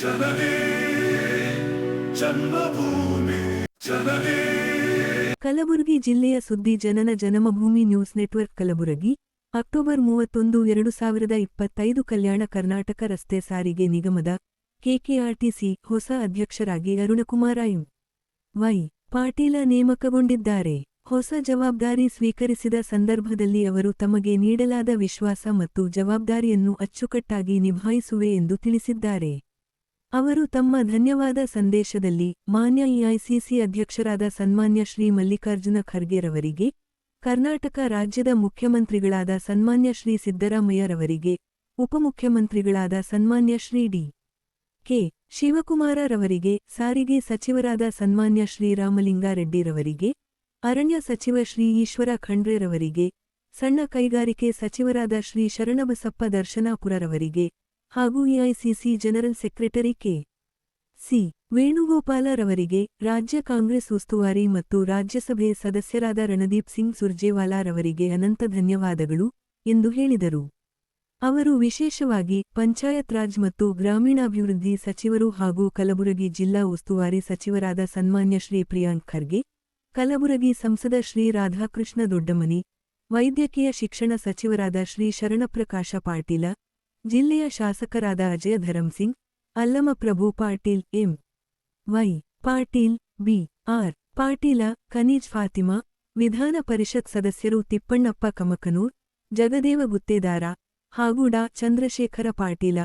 ಜನನೇ ಜನ್ಮಭೂಮಿ ಜನನೇ. ಕಲಬುರಗಿ ಜಿಲ್ಲೆಯ ಸುದ್ದಿ ಜನನ ಜನ್ಮಭೂಮಿ news network Kalaburagi October 31, 2025 Kalyana Karnataka ರಸ್ತೆ ಸಾರಿಗೆ ನಿಗಮದ ಕೆಕೆಆರ್ಟಿಸಿ ಹೊಸ ಅಧ್ಯಕ್ಷರಾಗಿ ಅರುಣಕುಮಾರ ಎಂ. ವೈ. ಪಾಟೀಲ ನೇಮಕಗೊಂಡಿದ್ದಾರೆ. ಹೊಸ ಜವಾಬ್ದಾರಿ ಸ್ವೀಕರಿಸಿದ ಸಂದರ್ಭದಲ್ಲಿ ಅವರು ತಮಗೆ ನೀಡಲಾದ ವಿಶ್ವಾಸ ಮತ್ತು ಜವಾಬ್ದಾರಿಯನ್ನು ಅಚ್ಚುಕಟ್ಟಾಗಿ ನಿಭಾಯಿಸುವೆ ಎಂದು ತಿಳಿಸಿದ್ದಾರೆ. ಅವರು ತಮ್ಮ ಧನ್ಯವಾದ ಸಂದೇಶದಲ್ಲಿ ಮಾನ್ಯ ಎಐಸಿಸಿ ಅಧ್ಯಕ್ಷರಾದ ಸನ್ಮಾನ್ಯ ಶ್ರೀ ಮಲ್ಲಿಕಾರ್ಜುನ ಖರ್ಗೆರವರಿಗೆ, ಕರ್ನಾಟಕ ರಾಜ್ಯದ ಮುಖ್ಯಮಂತ್ರಿಗಳಾದ ಸನ್ಮಾನ್ಯ ಶ್ರೀ ಸಿದ್ದರಾಮಯ್ಯರವರಿಗೆ, ಉಪಮುಖ್ಯಮಂತ್ರಿಗಳಾದ ಸನ್ಮಾನ್ಯ ಶ್ರೀ ಡಿ. ಕೆ. ಶಿವಕುಮಾರರವರಿಗೆ, ಸಾರಿಗೆ ಸಚಿವರಾದ ಸನ್ಮಾನ್ಯ ಶ್ರೀ ರಾಮಲಿಂಗಾರೆಡ್ಡಿರವರಿಗೆ, ಅರಣ್ಯ ಸಚಿವ ಶ್ರೀ ಈಶ್ವರ ಖಂಡ್ರೆರವರಿಗೆ, ಸಣ್ಣ ಕೈಗಾರಿಕೆ ಸಚಿವರಾದ ಶ್ರೀ ಶರಣಬಸಪ್ಪ ದರ್ಶನಾಪುರರವರಿಗೆ ಹಾಗೂ AICC general secretary K. C. ವೇಣುಗೋಪಾಲರವರಿಗೆ, ರಾಜ್ಯ ಕಾಂಗ್ರೆಸ್ ಉಸ್ತುವಾರಿ ಮತ್ತು ರಾಜ್ಯಸಭೆ ಸದಸ್ಯರಾದ ರಣದೀಪ್ ಸಿಂಗ್ ಸುರ್ಜೇವಾಲಾರವರಿಗೆ ಅನಂತ ಧನ್ಯವಾದಗಳು ಎಂದು ಹೇಳಿದರು. ಅವರು ವಿಶೇಷವಾಗಿ ಪಂಚಾಯತ್ ರಾಜ್ ಮತ್ತು ಗ್ರಾಮೀಣಾಭಿವೃದ್ಧಿ ಸಚಿವರು ಹಾಗೂ ಕಲಬುರಗಿ ಜಿಲ್ಲಾ ಉಸ್ತುವಾರಿ ಸಚಿವರಾದ ಸನ್ಮಾನ್ಯ ಶ್ರೀ ಪ್ರಿಯಾಂಕ್ ಖರ್ಗೆ, ಕಲಬುರಗಿ ಸಂಸದ ಶ್ರೀ ರಾಧಾಕೃಷ್ಣ ದೊಡ್ಡಮನಿ, ವೈದ್ಯಕೀಯ ಶಿಕ್ಷಣ ಸಚಿವರಾದ ಶ್ರೀ ಶರಣಪ್ರಕಾಶ ಪಾಟೀಲ, ಜಿಲ್ಲೆಯ ಶಾಸಕರಾದ Ajay Dharam Singh, Allamaprabhu Patil, M. Y. Patil, B. R. Patil, Kaneez Fatima, ವಿಧಾನ ಪರಿಷತ್ ಸದಸ್ಯರು ತಿಪ್ಪಣ್ಣಪ್ಪ ಕಮಕನೂರ್, ಜಗದೇವ ಗುತ್ತೇದಾರ ಹಾಗೂ ಡಾ. ಚಂದ್ರಶೇಖರ ಪಾಟೀಲ,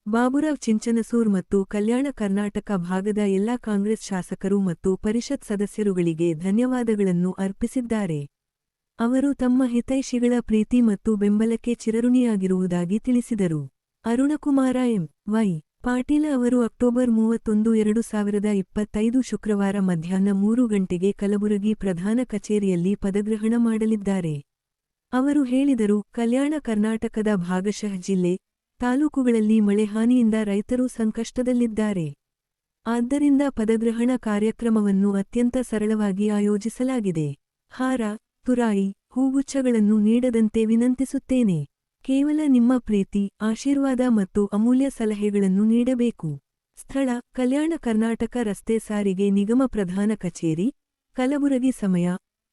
ಬಾಬುರಾವ್ ಚಿಂಚನಸೂರ್ ಮತ್ತು ಕಲ್ಯಾಣ ಕರ್ನಾಟಕ ಭಾಗದ ಎಲ್ಲಾ ಕಾಂಗ್ರೆಸ್ ಶಾಸಕರು ಮತ್ತು ಪರಿಷತ್ ಸದಸ್ಯರುಗಳಿಗೆ ಧನ್ಯವಾದಗಳನ್ನು ಅರ್ಪಿಸಿದ್ದಾರೆ. ಅವರು ತಮ್ಮ ಹಿತೈಷಿಗಳ ಪ್ರೀತಿ ಮತ್ತು ಬೆಂಬಲಕ್ಕೆ ಚಿರಋಣಿಯಾಗಿರುವುದಾಗಿ ತಿಳಿಸಿದರು. ಅರುಣಕುಮಾರ ಎಂ. ವೈ. ಪಾಟೀಲ ಅವರು ಅಕ್ಟೋಬರ್ 31, 2025 ಶುಕ್ರವಾರ ಮಧ್ಯಾಹ್ನ 3 ಗಂಟೆಗೆ ಕಲಬುರಗಿ ಪ್ರಧಾನ ಕಚೇರಿಯಲ್ಲಿ ಪದಗ್ರಹಣ ಮಾಡಲಿದ್ದಾರೆ. ಅವರು ಹೇಳಿದರು, ಕಲ್ಯಾಣ ಕರ್ನಾಟಕದ ಭಾಗಶಃ ಜಿಲ್ಲೆ, ತಾಲೂಕುಗಳಲ್ಲಿ ಮಳೆ ಹಾನಿಯಿಂದ ರೈತರು ಸಂಕಷ್ಟದಲ್ಲಿದ್ದಾರೆ. ಆದ್ದರಿಂದ ಪದಗ್ರಹಣ ಕಾರ್ಯಕ್ರಮವನ್ನು ಅತ್ಯಂತ ಸರಳವಾಗಿ ಆಯೋಜಿಸಲಾಗಿದೆ. ಹಾರ, ತುರಾಯಿ, ಹೂಗುಚ್ಛಗಳನ್ನು ನೀಡದಂತೆ ವಿನಂತಿಸುತ್ತೇನೆ. ಕೇವಲ ನಿಮ್ಮ ಪ್ರೀತಿ, ಆಶೀರ್ವಾದ ಮತ್ತು ಅಮೂಲ್ಯ ಸಲಹೆಗಳನ್ನು ನೀಡಬೇಕು. ಸ್ಥಳ: ಕಲ್ಯಾಣ ಕರ್ನಾಟಕ ರಸ್ತೆ ಸಾರಿಗೆ ನಿಗಮ ಪ್ರಧಾನ ಕಚೇರಿ, ಕಲಬುರಗಿ. ಸಮಯ: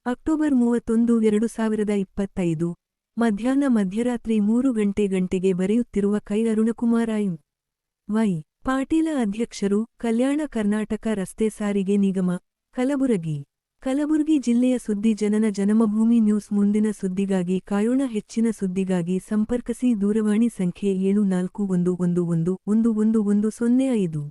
ಅಕ್ಟೋಬರ್ 31, 2025 ಮಧ್ಯಾಹ್ನ ಮಧ್ಯರಾತ್ರಿ 3 ಗಂಟೆಗೆ ಬರೆಯುತ್ತಿರುವ ಕೈ. ಅರುಣಕುಮಾರ ಎಂ. ವೈ. ಪಾಟೀಲ ಅಧ್ಯಕ್ಷರು, ಕಲ್ಯಾಣ ಕರ್ನಾಟಕ ರಸ್ತೆ ಸಾರಿಗೆ ನಿಗಮ, ಕಲಬುರಗಿ. ಕಲಬುರಗಿ ಜಿಲ್ಲೆಯ ಸುದ್ದಿ ಜನನ ಜನ್ಮಭೂಮಿ ನ್ಯೂಸ್. ಮುಂದಿನ ಸುದ್ದಿಗಾಗಿ ಕಾಯೋಣ. ಹೆಚ್ಚಿನ ಸುದ್ದಿಗಾಗಿ ಸಂಪರ್ಕಿಸಿ. ದೂರವಾಣಿ ಸಂಖ್ಯೆ 7411111105.